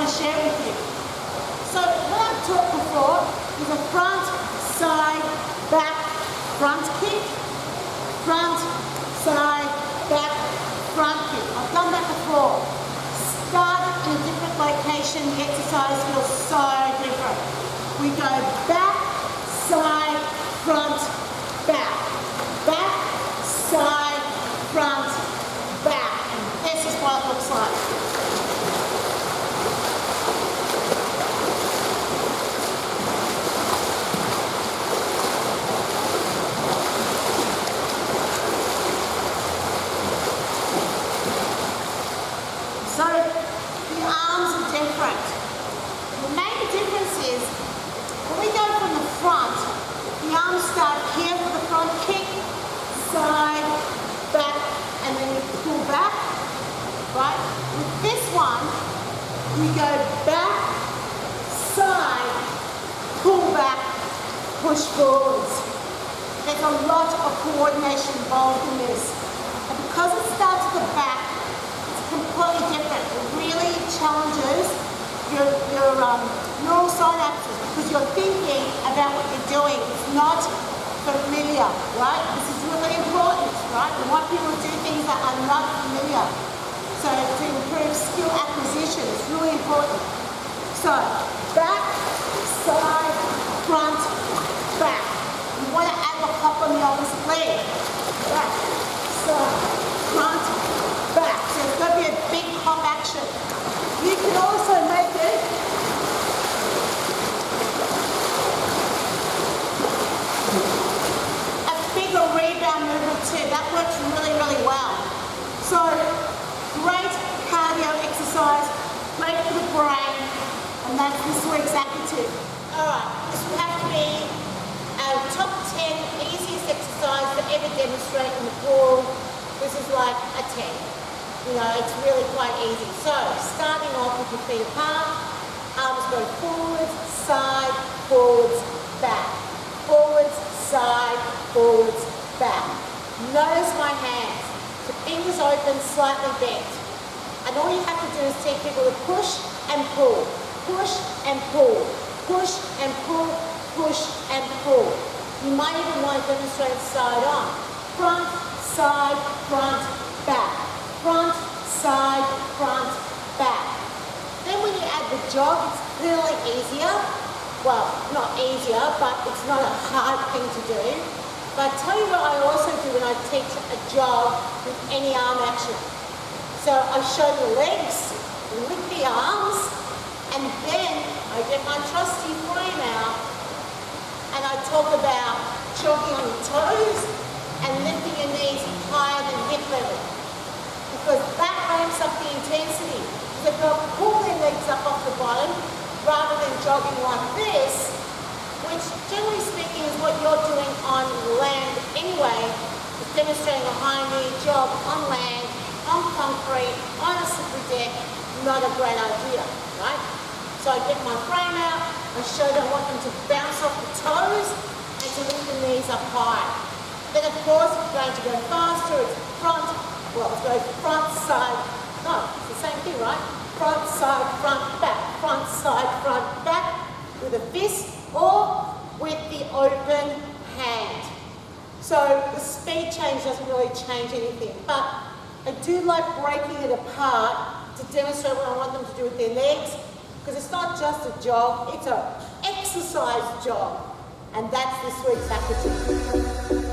want to share with you. So what I've taught before is a front, side, back, front kick, front, side, back, front kick. I've done that before. Start in a different location, the exercise feels so different. We go back, side, front, back. Back, side, front, back. And this is what it looks like. So the arms are different. The main difference is when we go from the front, the arms start here for the front kick, side, back, and then you pull back, right? With this one, we go back, side, pull back, push forwards. There's a lot of coordination involved in this. And because it starts at the back, completely different. It really challenges your neural synapses because you're thinking about what you're doing. It's not familiar, right? This is really important, right? We want people to do things that are not familiar. So to improve skill acquisition, it's really important. So back, side, front, back. You want to add a hop on the opposite leg. Back, side, front, back. So it's going to be a big hop action. You can also make it a bigger rebound movement too. That works really, really well. So great cardio exercise, great for the brain, and that's this week's active. Alright, this will have to be our top 10 easiest exercise to ever demonstrate in the pool. This is like a 10. You know, it's really quite easy. So, starting off with your feet apart, arms go forwards, side, forwards, back. Forwards, side, forwards, back. Notice my hands. The fingers open, slightly bent. And all you have to do is teach people to push and pull. Push and pull. Push and pull. Push and pull. You might even want to demonstrate side on. Front, side, front, back. Front, side, front, back. Then when you add the jog, it's clearly easier. Well, not easier, but it's not a hard thing to do. But I'll tell you what I also do when I teach a jog with any arm action. So I show the legs with the arms, and then I get my trusty frame out, and I talk about jogging on your toes and lifting your knees higher than hip level. Because that ramps up the intensity. So they'll pull their legs up off the bottom rather than jogging like this, which generally speaking is what you're doing on land anyway. It's demonstrating a high knee jog on land, on concrete, on a slippery deck. Not a great idea, right? So I get my frame out, I show them I want them to bounce off the toes and to lift the knees up high. Then of course, if you're going to go faster, it's front. Well, let's go front, side, no, it's the same thing, right? Front, side, front, back, front, side, front, back, with a fist or with the open hand. So the speed change doesn't really change anything, but I do like breaking it apart to demonstrate what I want them to do with their legs, because it's not just a jog, it's an exercise jog, and that's this week's activity.